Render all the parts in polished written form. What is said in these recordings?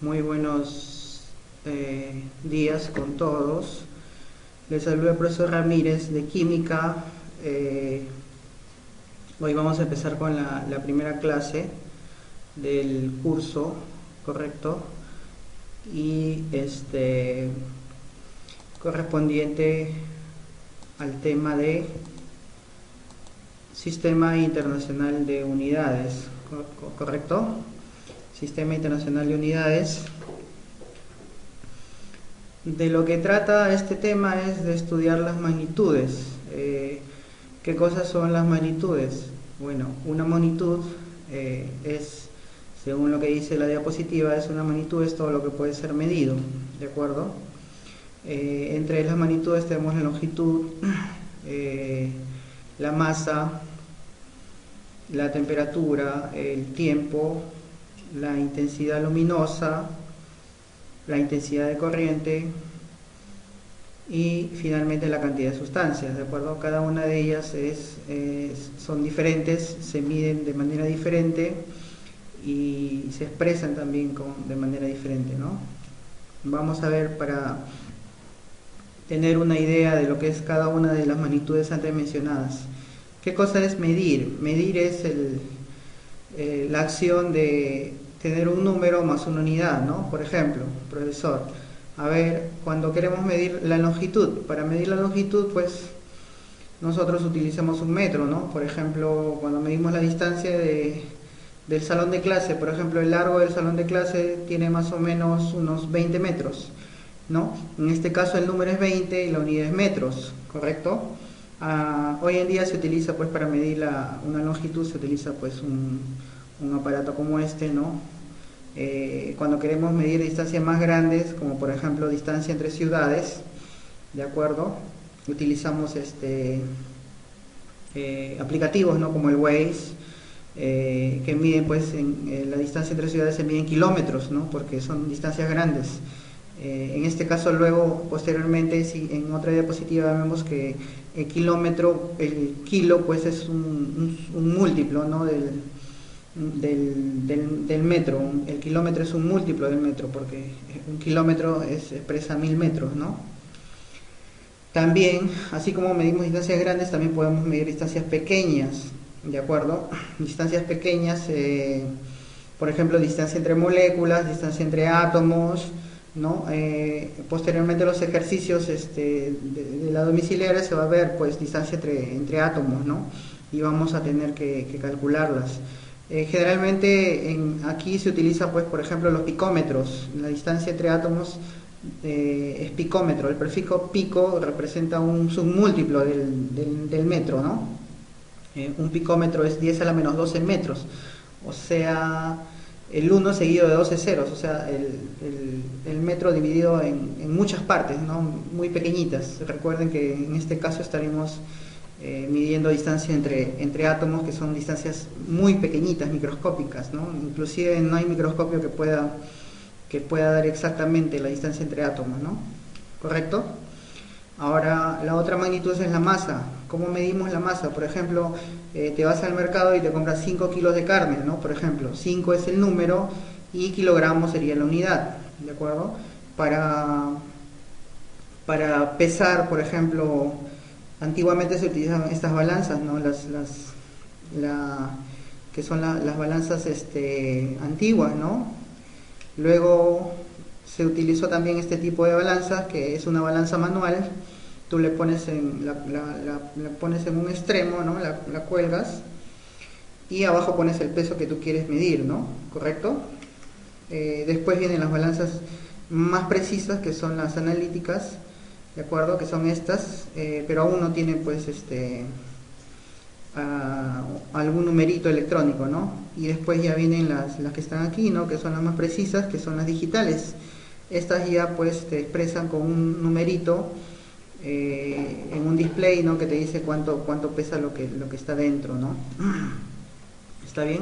Muy buenos días con todos. Les saluda el profesor Ramírez de Química. Hoy vamos a empezar con la primera clase del curso, ¿correcto? Y correspondiente al tema de Sistema Internacional de Unidades, ¿correcto? Sistema Internacional de Unidades. De lo que trata este tema es de estudiar las magnitudes. ¿Qué cosas son las magnitudes? Bueno, una magnitud es, según lo que dice la diapositiva, una magnitud es todo lo que puede ser medido, ¿de acuerdo? Entre las magnitudes tenemos la longitud, la masa, la temperatura, el tiempo, la intensidad luminosa, la intensidad de corriente y finalmente la cantidad de sustancias, ¿de acuerdo? Cada una de ellas son diferentes, se miden de manera diferente y se expresan también de manera diferente, ¿no? Vamos a ver, para tener una idea de lo que es cada una de las magnitudes antes mencionadas. ¿Qué cosa es medir? Medir es la acción de tener un número más una unidad, ¿no? Por ejemplo, profesor, a ver, cuando queremos medir la longitud, para medir la longitud, pues nosotros utilizamos un metro, ¿no? Por ejemplo, cuando medimos la distancia del salón de clase, por ejemplo, el largo del salón de clase tiene más o menos unos 20 metros, ¿no? En este caso el número es 20 y la unidad es metros, ¿correcto? Hoy en día se utiliza, pues, para medir una longitud, se utiliza, pues, un aparato como este, ¿no? Cuando queremos medir distancias más grandes, como por ejemplo distancia entre ciudades, ¿de acuerdo? Utilizamos aplicativos, ¿no? Como el Waze, que miden, pues, la distancia entre ciudades se mide en kilómetros, ¿no? Porque son distancias grandes. En este caso, luego, posteriormente, si en otra diapositiva vemos que el kilómetro, el kilo, pues, es un múltiplo, ¿no? del metro. El kilómetro es un múltiplo del metro, porque un kilómetro expresa 1000 metros, ¿no? También, así como medimos distancias grandes, también podemos medir distancias pequeñas, ¿de acuerdo? Distancias pequeñas, por ejemplo, distancia entre moléculas, distancia entre átomos, ¿no? Posteriormente los ejercicios de la domiciliaria se va a ver, pues, distancia entre átomos, ¿no? Y vamos a tener que calcularlas. Generalmente aquí se utiliza, pues, por ejemplo, los picómetros. La distancia entre átomos es picómetro. El prefijo pico representa un submúltiplo del metro, ¿no? Un picómetro es 10 a la menos 12 metros, o sea, el 1 seguido de 12 ceros, o sea, el metro dividido en muchas partes, ¿no? Muy pequeñitas. Recuerden que en este caso estaremos midiendo distancia entre átomos, que son distancias muy pequeñitas, microscópicas, ¿no? Inclusive no hay microscopio que pueda dar exactamente la distancia entre átomos, ¿no? ¿Correcto? Ahora, la otra magnitud es la masa. ¿Cómo medimos la masa? Por ejemplo, te vas al mercado y te compras 5 kilos de carne, ¿no? Por ejemplo, 5 es el número y kilogramos sería la unidad, ¿de acuerdo? Para pesar, por ejemplo, antiguamente se utilizaban estas balanzas, ¿no? Que son las balanzas antiguas, ¿no? Luego se utilizó también este tipo de balanza, que es una balanza manual. Tú le pones la pones en un extremo, ¿no? La cuelgas y abajo pones el peso que tú quieres medir, ¿no? ¿Correcto? Después vienen las balanzas más precisas, que son las analíticas, ¿de acuerdo? Que son estas, pero aún no tienen, pues, algún numerito electrónico, ¿no? Y después ya vienen las que están aquí, ¿no? Que son las más precisas, que son las digitales. Estas ya, pues, te expresan con un numerito en un display, ¿no? Que te dice cuánto pesa lo que está dentro, ¿no? ¿Está bien?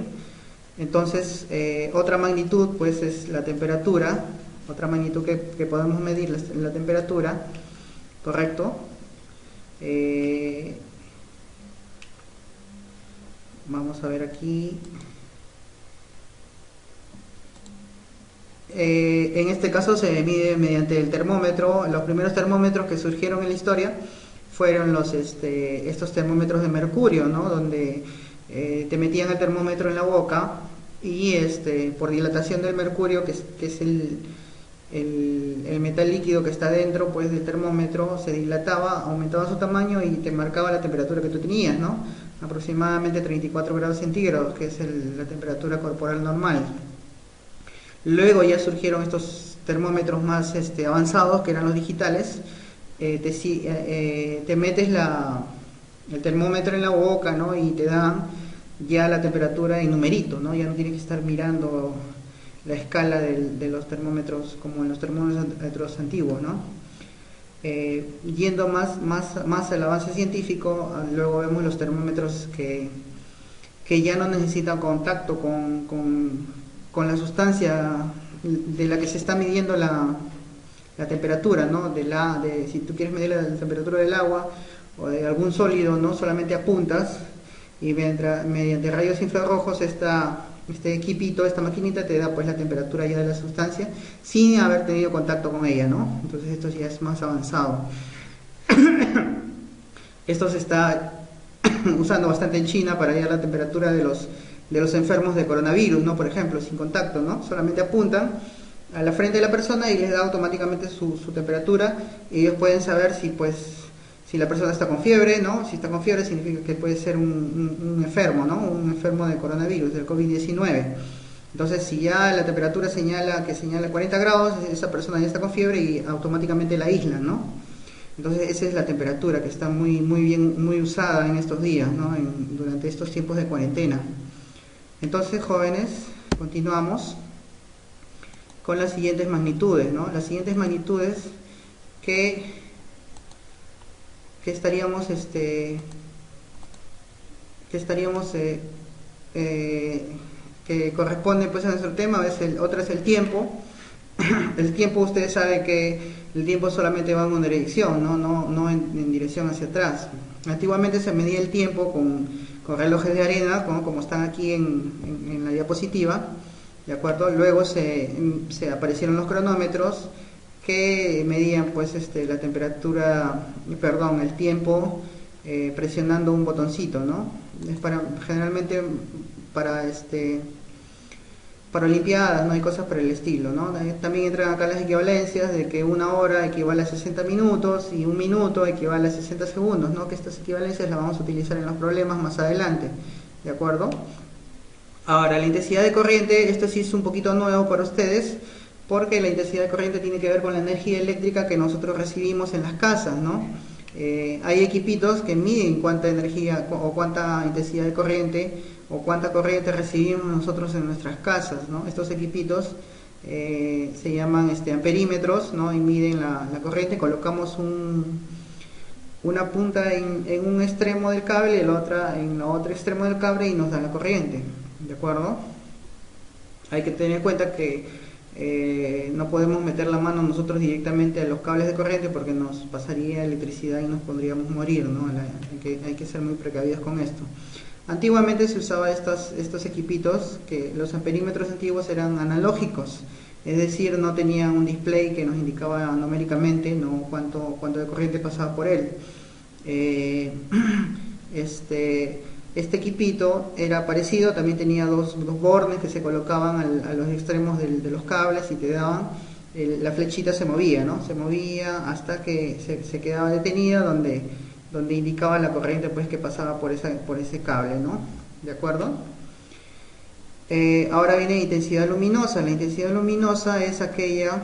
Entonces, otra magnitud, pues, es la temperatura. Otra magnitud que podemos medir la temperatura, ¿correcto? Vamos a ver aquí. En este caso se mide mediante el termómetro. Los primeros termómetros que surgieron en la historia fueron estos termómetros de mercurio, ¿no? Donde te metían el termómetro en la boca y por dilatación del mercurio, que es el metal líquido que está dentro, pues, del termómetro, se dilataba, aumentaba su tamaño y te marcaba la temperatura que tú tenías, ¿no? Aproximadamente 34 grados centígrados, que es la temperatura corporal normal. Luego ya surgieron estos termómetros más avanzados, que eran los digitales. Te metes el termómetro en la boca, ¿no? Y te dan ya la temperatura en numerito, ¿no? Ya no tienes que estar mirando la escala de los termómetros como en los termómetros antiguos, ¿no? Yendo más al avance científico, luego vemos los termómetros que ya no necesitan contacto con la sustancia de la que se está midiendo la temperatura, ¿no? Si tú quieres medir la temperatura del agua o de algún sólido, ¿no? Solamente apuntas y mediante rayos infrarrojos este equipito, esta maquinita te da, pues, la temperatura ya de la sustancia sin haber tenido contacto con ella, ¿no? Entonces esto ya es más avanzado. Esto se está usando bastante en China para hallar la temperatura de los enfermos de coronavirus, ¿no? Por ejemplo, sin contacto, ¿no? Solamente apuntan a la frente de la persona y les da automáticamente su temperatura, y ellos pueden saber si la persona está con fiebre, ¿no? Si está con fiebre significa que puede ser un enfermo, ¿no? Un enfermo de coronavirus, del COVID-19. Entonces, si ya la temperatura señala 40 grados, esa persona ya está con fiebre y automáticamente la aíslan, ¿no? Entonces, esa es la temperatura que está muy bien, muy usada en estos días, ¿no? Durante estos tiempos de cuarentena. Entonces, jóvenes, continuamos con las siguientes magnitudes, ¿no? Las siguientes magnitudes que estaríamos que corresponde, pues, a nuestro tema. Otra es el tiempo. El tiempo, ustedes saben que el tiempo solamente va en una dirección, no en dirección hacia atrás. Antiguamente se medía el tiempo con relojes de arena, como están aquí en la diapositiva, ¿de acuerdo? Luego se aparecieron los cronómetros que medían, pues, la temperatura, perdón, el tiempo, presionando un botoncito, ¿no? Es generalmente para olimpiadas, ¿no? Hay cosas por el estilo, ¿no? También entran acá las equivalencias de que una hora equivale a 60 minutos y un minuto equivale a 60 segundos, ¿no? Que estas equivalencias las vamos a utilizar en los problemas más adelante, ¿de acuerdo? Ahora, la intensidad de corriente, esto sí es un poquito nuevo para ustedes, porque la intensidad de corriente tiene que ver con la energía eléctrica que nosotros recibimos en las casas, ¿no? Hay equipitos que miden cuánta energía o cuánta intensidad de corriente o cuánta corriente recibimos nosotros en nuestras casas, ¿no? Estos equipitos se llaman amperímetros, ¿no? Y miden la corriente. Colocamos una punta en un extremo del cable y la otra en el otro extremo del cable y nos da la corriente, ¿de acuerdo? Hay que tener en cuenta que no podemos meter la mano nosotros directamente a los cables de corriente porque nos pasaría electricidad y nos podríamos morir, ¿no? Hay que ser muy precavidos con esto. Antiguamente se usaba estos equipitos, que los amperímetros antiguos eran analógicos, es decir, no tenían un display que nos indicaba numéricamente, ¿no? cuánto de corriente pasaba por él. Este equipito era parecido, también tenía dos bornes que se colocaban a los extremos de los cables y te daban, la flechita se movía, ¿no? Se movía hasta que se quedaba detenida donde indicaba la corriente, pues, que pasaba por ese cable, ¿no? ¿De acuerdo? Ahora viene intensidad luminosa. La intensidad luminosa es aquella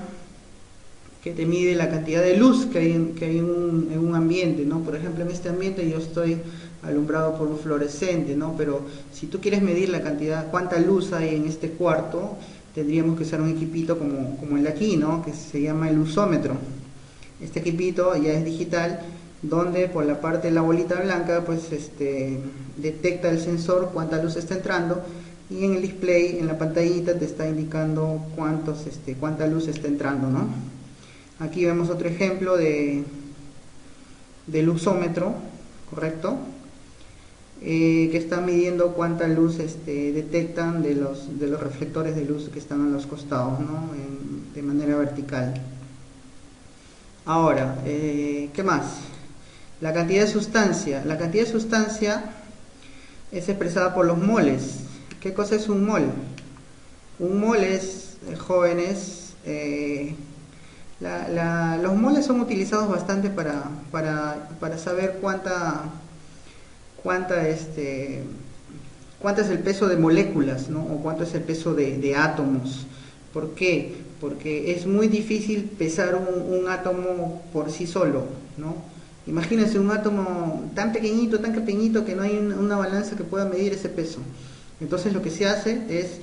que te mide la cantidad de luz que hay en un ambiente, ¿no? Por ejemplo, en este ambiente yo estoy alumbrado por un fluorescente, ¿no? Pero si tú quieres medir la cantidad, cuánta luz hay en este cuarto, tendríamos que usar un equipito como el de aquí, ¿no? Que se llama el luzómetro. Este equipito ya es digital, donde por la parte de la bolita blanca, pues, detecta el sensor cuánta luz está entrando, y en el display, en la pantallita, te está indicando cuánta luz está entrando, ¿no? Aquí vemos otro ejemplo de luzómetro, ¿correcto? que están midiendo cuánta luz detectan de los reflectores de luz que están a los costados, ¿no? De manera vertical. Ahora, ¿qué más? La cantidad de sustancia. La cantidad de sustancia es expresada por los moles. ¿Qué cosa es un mol? Un mol es, jóvenes, los moles son utilizados bastante para saber cuánto es el peso de moléculas, ¿no? O cuánto es el peso de átomos. ¿Por qué? Porque es muy difícil pesar un átomo por sí solo, ¿no? Imagínense un átomo tan pequeñito que no hay una balanza que pueda medir ese peso. Entonces lo que se hace es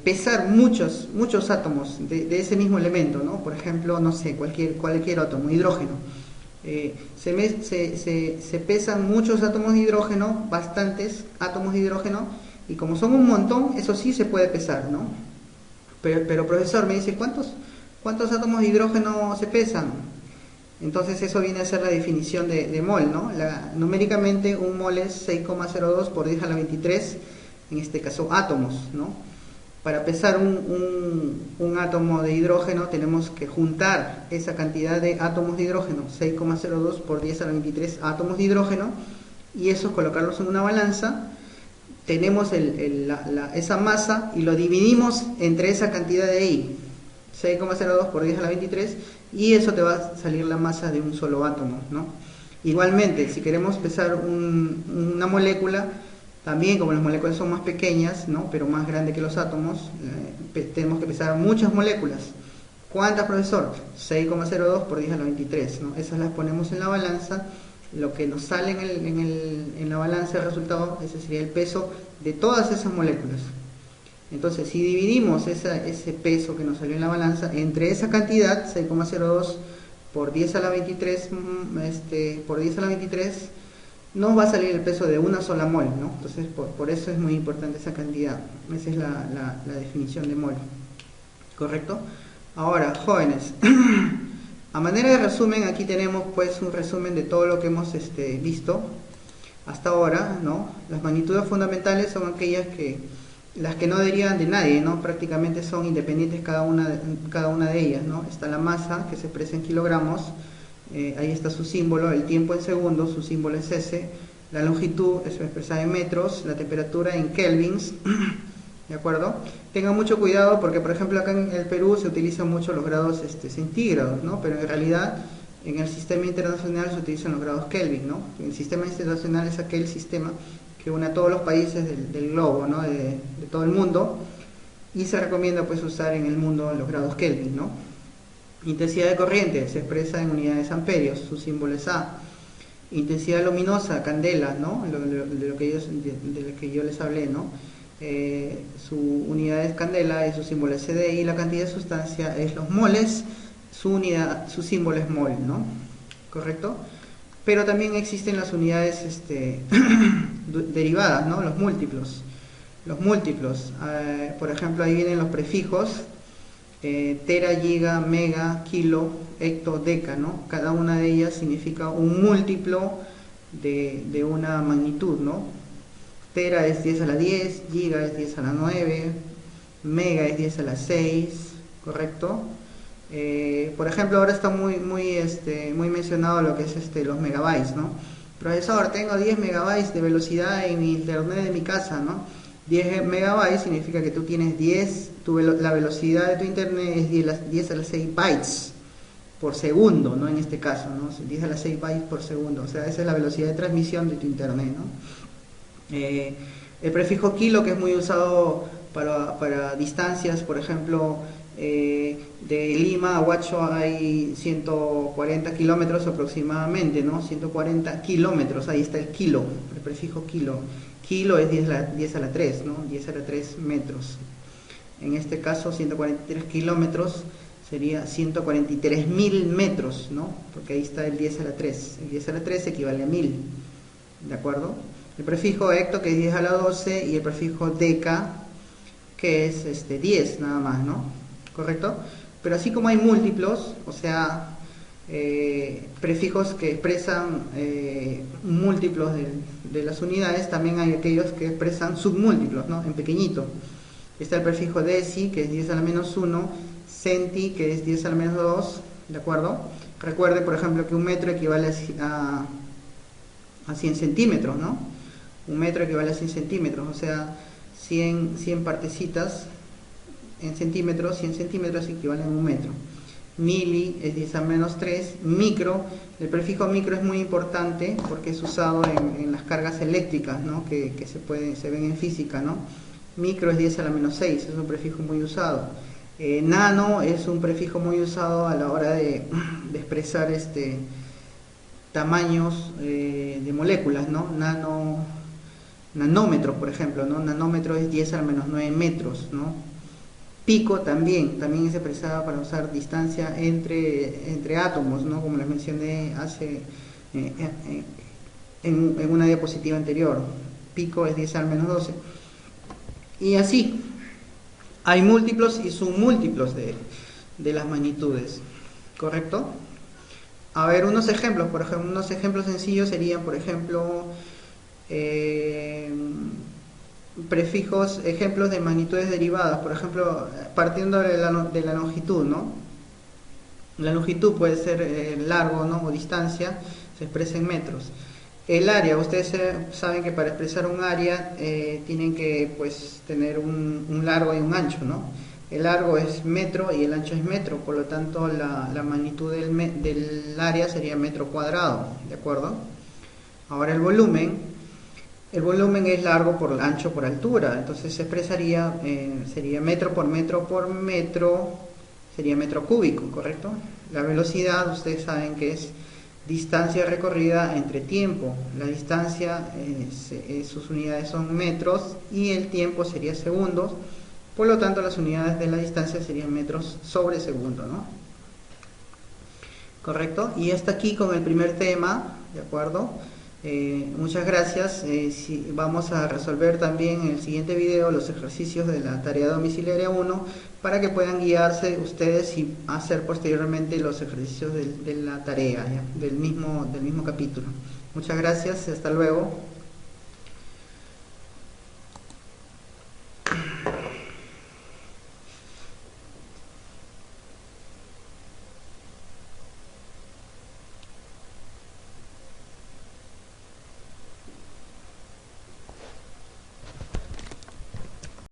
pesar muchos átomos de ese mismo elemento, ¿no? Por ejemplo, no sé, cualquier átomo, hidrógeno. Se pesan muchos átomos de hidrógeno, bastantes átomos de hidrógeno, y como son un montón, eso sí se puede pesar, ¿no? Pero profesor, me dice, ¿cuántos átomos de hidrógeno se pesan? Entonces eso viene a ser la definición de mol, ¿no? Numéricamente un mol es 6,02 por 10 a la 23, en este caso átomos, ¿no? Para pesar un átomo de hidrógeno tenemos que juntar esa cantidad de átomos de hidrógeno, 6,02 por 10 a la 23 átomos de hidrógeno, y eso colocarlos en una balanza. Tenemos esa masa y lo dividimos entre esa cantidad de ahí, 6,02 por 10 a la 23, y eso te va a salir la masa de un solo átomo, ¿no? Igualmente, si queremos pesar una molécula, también como las moléculas son más pequeñas, ¿no? Pero más grandes que los átomos, tenemos que pesar muchas moléculas. ¿Cuántas, profesor? 6,02 por 10 a la 23, ¿no? Esas las ponemos en la balanza. Lo que nos sale en la balanza de resultado, ese sería el peso de todas esas moléculas. Entonces, si dividimos ese peso que nos salió en la balanza entre esa cantidad, 6,02 por 10 a la 23, por 10 a la 23, nos va a salir el peso de una sola mol, ¿no? Entonces, por eso es muy importante esa cantidad. Esa es la definición de mol. ¿Correcto? Ahora, jóvenes, a manera de resumen, aquí tenemos pues un resumen de todo lo que hemos visto hasta ahora, ¿no? Las magnitudes fundamentales son las que no derivan de nadie, ¿no? Prácticamente son independientes cada una de ellas, ¿no? Está la masa, que se expresa en kilogramos, ahí está su símbolo, el tiempo en segundos, su símbolo es S, la longitud es expresada en metros, la temperatura en kelvins, ¿de acuerdo? Tengan mucho cuidado porque, por ejemplo, acá en el Perú se utilizan mucho los grados centígrados, ¿no? Pero en realidad en el sistema internacional se utilizan los grados Kelvin, ¿no? El sistema internacional es aquel sistema que une a todos los países del globo, ¿no? De todo el mundo, y se recomienda pues usar en el mundo los grados Kelvin, ¿no? Intensidad de corriente se expresa en unidades amperios, su símbolo es A. Intensidad luminosa, candela, ¿no? De lo que yo les hablé, ¿no? Su unidad es candela y su símbolo es CD, y la cantidad de sustancia es los moles, su símbolo es mol, ¿no? ¿Correcto? Pero también existen las unidades derivadas, ¿no? Los múltiplos. Por ejemplo, ahí vienen los prefijos, tera, giga, mega, kilo, hecto, deca, ¿no? Cada una de ellas significa un múltiplo de una magnitud, ¿no? Tera es 10 a la 10, giga es 10 a la 9, mega es 10 a la 6, ¿correcto? Por ejemplo, ahora está muy mencionado lo que es los megabytes, ¿no? Profesor, tengo 10 megabytes de velocidad en mi internet de mi casa, ¿no? 10 megabytes significa que tú tienes la velocidad de tu internet es 10 a la 6 bytes por segundo, ¿no? En este caso, ¿no? 10 a la 6 bytes por segundo, o sea, esa es la velocidad de transmisión de tu internet, ¿no? El prefijo kilo, que es muy usado para distancias, por ejemplo, de Lima a Huacho hay 140 kilómetros aproximadamente, ¿no? 140 kilómetros, ahí está el kilo, el prefijo kilo. Kilo es 10 a la 3, ¿no? 10 a la 3 metros. En este caso, 143 kilómetros sería 143.000 metros, ¿no? Porque ahí está el 10 a la 3. El 10 a la 3 equivale a 1000, ¿de acuerdo? El prefijo hecto, que es 10 a la 12, y el prefijo deca, que es 10 nada más, ¿no? ¿Correcto? Pero así como hay múltiplos, o sea, prefijos que expresan múltiplos de las unidades. También hay aquellos que expresan submúltiplos, ¿no? En pequeñito. Está el prefijo deci, que es 10 a la menos 1, centi, que es 10 a la menos 2, ¿de acuerdo? Recuerde, por ejemplo, que un metro equivale a 100 centímetros, ¿no? Un metro equivale a 100 centímetros, o sea, 100 partecitas en centímetros, 100 centímetros equivalen a un metro. Mili es 10 a menos 3, micro, el prefijo micro es muy importante porque es usado en las cargas eléctricas, ¿no? que se ven en física, ¿no? Micro es 10 a la menos 6, es un prefijo muy usado. Nano es un prefijo muy usado a la hora de expresar tamaños de moléculas, ¿no? Nanómetro, por ejemplo, ¿no? Nanómetro es 10 a la menos 9 metros, ¿no? Pico también es expresada para usar distancia entre átomos, ¿no? Como les mencioné en una diapositiva anterior. Pico es 10 al menos 12. Y así, hay múltiplos y submúltiplos de las magnitudes, ¿correcto? A ver, unos ejemplos, por ejemplo, unos ejemplos sencillos serían, por ejemplo, prefijos, ejemplos de magnitudes derivadas, por ejemplo, partiendo de la longitud, ¿no? La longitud puede ser largo, ¿no? O distancia, se expresa en metros. El área, ustedes saben que para expresar un área tienen que, pues, tener un largo y un ancho, ¿no? El largo es metro y el ancho es metro, por lo tanto la magnitud del área sería metro cuadrado, ¿de acuerdo? Ahora el volumen es largo por ancho por altura, entonces se expresaría, sería metro por metro por metro, sería metro cúbico, ¿correcto? La velocidad, ustedes saben que es distancia recorrida entre tiempo. La distancia, sus unidades son metros y el tiempo sería segundos, por lo tanto las unidades de la distancia serían metros sobre segundo, ¿no? ¿Correcto? Y hasta aquí con el primer tema, ¿de acuerdo? Muchas gracias. Vamos a resolver también en el siguiente video los ejercicios de la tarea domiciliaria 1 para que puedan guiarse ustedes y hacer posteriormente los ejercicios de la tarea, ¿ya? Del mismo capítulo. Muchas gracias y hasta luego.